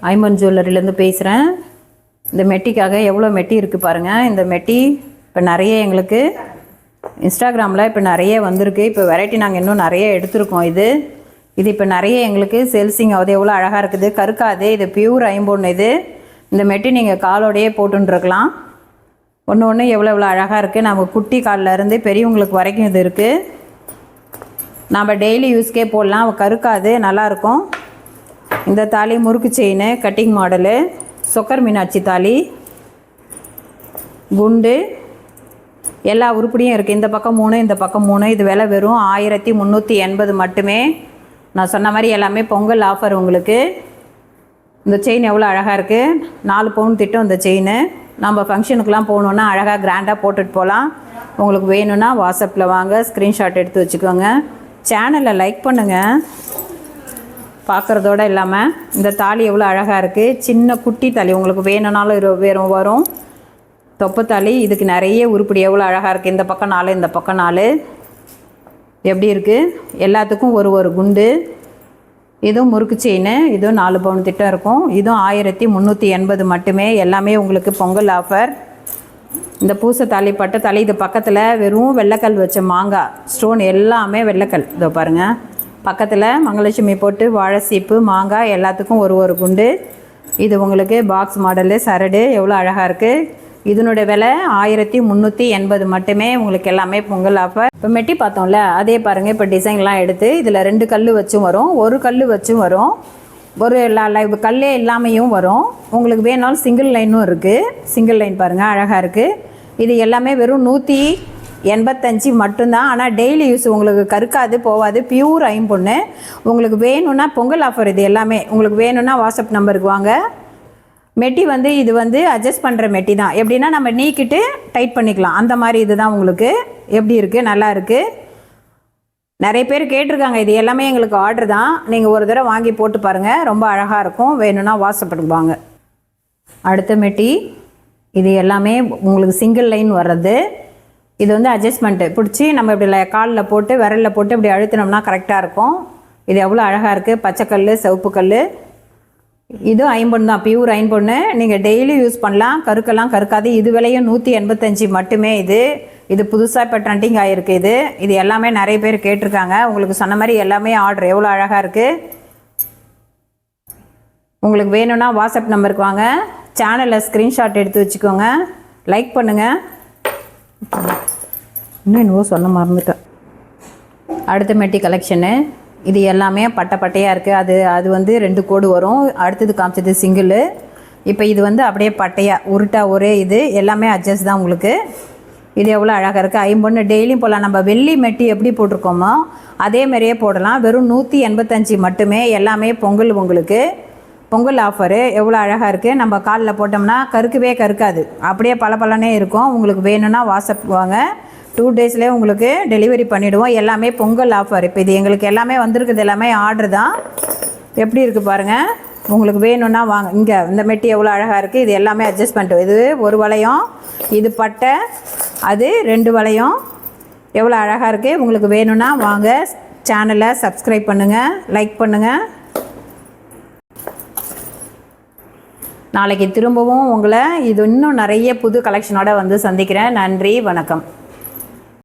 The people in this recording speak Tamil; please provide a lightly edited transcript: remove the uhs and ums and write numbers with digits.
ஐமன் ஜுவல்லரிலேருந்து பேசுகிறேன். இந்த மெட்டிக்காக எவ்வளோ மெட்டி இருக்குது பாருங்கள். இந்த மெட்டி இப்போ நிறைய எங்களுக்கு இன்ஸ்டாகிராமில் இப்போ நிறைய வந்திருக்கு. இப்போ வெரைட்டி நாங்கள் இன்னும் நிறைய எடுத்திருக்கோம். இது இப்போ நிறைய எங்களுக்கு சேல்ஸிங் ஆகுது. எவ்வளோ அழகாக இருக்குது, கருக்காது. இது பியூர் ஐம்பொன். இந்த மெட்டி நீங்கள் காலோடையே போட்டுருக்கலாம். ஒன்று ஒன்று எவ்வளோ அழகாக இருக்குது. நம்ம குட்டி காலிலேருந்து பெரியவங்களுக்கு வரைக்கும் இது இருக்குது. நம்ம டெய்லி யூஸ்க்கே போடலாம். கருக்காது, நல்லாயிருக்கும். இந்த தாலி முறுக்கு chain, cutting model, Chokkar Meenakshi தாலி, குண்டு, எல்லா உருப்படியும் இருக்குது. இந்த பக்கம் 3, இந்த பக்கம் 3. இது விலை வெறும் 1380 மட்டுமே. நான் சொன்ன மாதிரி எல்லாமே பொங்கல் ஆஃபர் உங்களுக்கு. இந்த செயின் எவ்வளோ அழகாக இருக்குது. 4 பவுன் திட்டம் இந்த செயின். நம்ம ஃபங்க்ஷனுக்கெலாம் போகணுன்னா அழகாக கிராண்டாக போட்டுட்டு போகலாம். உங்களுக்கு வேணும்னா வாட்ஸ்அப்பில் வாங்க, ஸ்க்ரீன்ஷாட் எடுத்து வச்சுக்கோங்க. சேனலை லைக் பண்ணுங்கள் பார்க்குறதோடு இல்லாமல். இந்த தாலி எவ்வளோ அழகாக இருக்குது. சின்ன குட்டி தாலி உங்களுக்கு வேணும்னாலும் வேறும் வரும். தொப்பு தாலி. இதுக்கு நிறைய உருப்படி எவ்வளோ அழகாக இருக்குது. இந்த பக்கம் 4, இந்த பக்கம் 4. எப்படி இருக்குது. எல்லாத்துக்கும் ஒரு குண்டு. இதுவும் முறுக்கு செயின். இதுவும் 4 பவுன் திட்டம் இருக்கும். இதுவும் 1380 மட்டுமே. எல்லாமே உங்களுக்கு பொங்கல் ஆஃபர். இந்த பூசை தாலி, பட்டை தாலி. இது பக்கத்தில் வெறும் வெள்ளைக்கல் வச்ச மாங்காய் ஸ்டோன், எல்லாமே வெள்ளைக்கல். இதோ பாருங்கள். பக்கத்தில் மங்களலட்சுமி போட்டு வாழை சீப்பு, மாங்காய், எல்லாத்துக்கும் ஒரு குண்டு. இது உங்களுக்கு பாக்ஸ் மாடலு, சரடு. எவ்வளோ அழகாக இருக்குது. இதனுடைய விலை 1380 மட்டுமே. உங்களுக்கு எல்லாமே பொங்கல் ஆஃபர். இப்போ மெட்டி பார்த்தோம்ல, அதே பாருங்கள். இப்போ டிசைன்லாம் எடுத்து இதில் 2 கல் வச்சும் வரும், ஒரு கல் வச்சும் வரும், ஒரு கல்லே இல்லாமையும் வரும். உங்களுக்கு வேணாலும் சிங்கிள் லைனும் இருக்குது. சிங்கிள் லைன் பாருங்கள், அழகாக இருக்குது. இது எல்லாமே வெறும் 185 மட்டும்தான். ஆனால் டெய்லி யூஸ் உங்களுக்கு கருக்காது, போகாது. பியூர் ஐம்பொண்ணு. உங்களுக்கு வேணும்னா பொங்கல் ஆஃபர். இது எல்லாமே உங்களுக்கு வேணும்னா வாட்ஸ்அப் நம்பருக்கு வாங்க. மெட்டி இது அட்ஜஸ்ட் பண்ணுற மெட்டி தான். எப்படின்னா நம்ம நீக்கிட்டு டைட் பண்ணிக்கலாம். அந்த மாதிரி இதுதான் உங்களுக்கு. எப்படி இருக்குது, நல்லா இருக்குது. நிறைய பேர் கேட்டிருக்காங்க. இது எல்லாமே எங்களுக்கு ஆர்டர் தான். நீங்கள் ஒரு தடவை வாங்கி போட்டு பாருங்கள், ரொம்ப அழகாக இருக்கும். வேணும்னா வாட்ஸ்அப்புக்கு வாங்க. அடுத்த மெட்டி. இது எல்லாமே உங்களுக்கு சிங்கிள் லைன் வர்றது. இது அட்ஜஸ்ட்மெண்ட்டு பிடிச்சி நம்ம இப்படி காலில் போட்டு விரலில் போட்டு இப்படி அழுத்தினோம்னா கரெக்டாக இருக்கும். இது எவ்வளோ அழகாக இருக்குது. பச்சைக்கல், சிவப்பு கல். இதுவும் ஐம்பொன் தான், பியூர் ஐம்பொன்று. நீங்கள் டெய்லி யூஸ் பண்ணலாம். கருக்கெல்லாம் கருக்காது. இது விலையும் 185 மட்டுமே. இது புதுசாக இப்போ ட்ரெண்டிங் ஆகிருக்கு. இது எல்லாமே நிறைய பேர் கேட்டிருக்காங்க. உங்களுக்கு சொன்ன மாதிரி எல்லாமே ஆர்டர். எவ்வளோ அழகாக இருக்குது. உங்களுக்கு வேணும்னா வாட்ஸ்அப் நம்பருக்கு வாங்க. சேனலை ஸ்க்ரீன்ஷாட் எடுத்து வச்சுக்கோங்க. லைக் பண்ணுங்கள். இன்னும் என்னவோ சொல்ல மறந்துட்டேன். அடுத்த மெட்டி கலெக்ஷனு. இது எல்லாமே பட்டையாக இருக்குது. அது 2 கோடு வரும். அடுத்தது காமிச்சது சிங்கிள். இப்போ இது அப்படியே பட்டையாக உருட்டா ஒரே. இது எல்லாமே அட்ஜஸ்ட் தான் உங்களுக்கு. இது எவ்வளோ அழகாக இருக்குது. ஐம்பொன்று டெய்லியும் போடலாம். நம்ம வெள்ளி மெட்டி எப்படி போட்டிருக்கோமோ அதே மாதிரியே போடலாம். வெறும் 185 மட்டுமே. எல்லாமே பொங்கல். உங்களுக்கு பொங்கல் ஆஃபரு. எவ்வளோ அழகாக இருக்குது. நம்ம காலில் போட்டோம்னா கருக்கவே கருக்காது. அப்படியே பளபளனே இருக்கும். உங்களுக்கு வேணும்னா வாட்ஸ்அப் வாங்க. 2 டேஸ்லேயே உங்களுக்கு டெலிவரி பண்ணிவிடுவோம். எல்லாமே பொங்கல் ஆஃபர். இப்போ இது எங்களுக்கு எல்லாமே வந்திருக்குது. எல்லாமே ஆர்டர் தான். எப்படி இருக்குது பாருங்கள். உங்களுக்கு வேணும்னா வாங்க. இங்கே இந்த மெட்டி எவ்வளோ அழகாக இருக்குது. இது எல்லாமே அட்ஜஸ்ட்மெண்ட். இது ஒரு வளையம், இது பட்டை, அது 2 வளையம். எவ்வளோ அழகாக இருக்குது. உங்களுக்கு வேணும்னா வாங்க. சேனலை சப்ஸ்கிரைப் பண்ணுங்கள், லைக் பண்ணுங்கள். நாளைக்கு திரும்பவும் உங்களை இது இன்னும் நிறைய புது கலெக்ஷனோட சந்திக்கிறேன். நன்றி, வணக்கம்.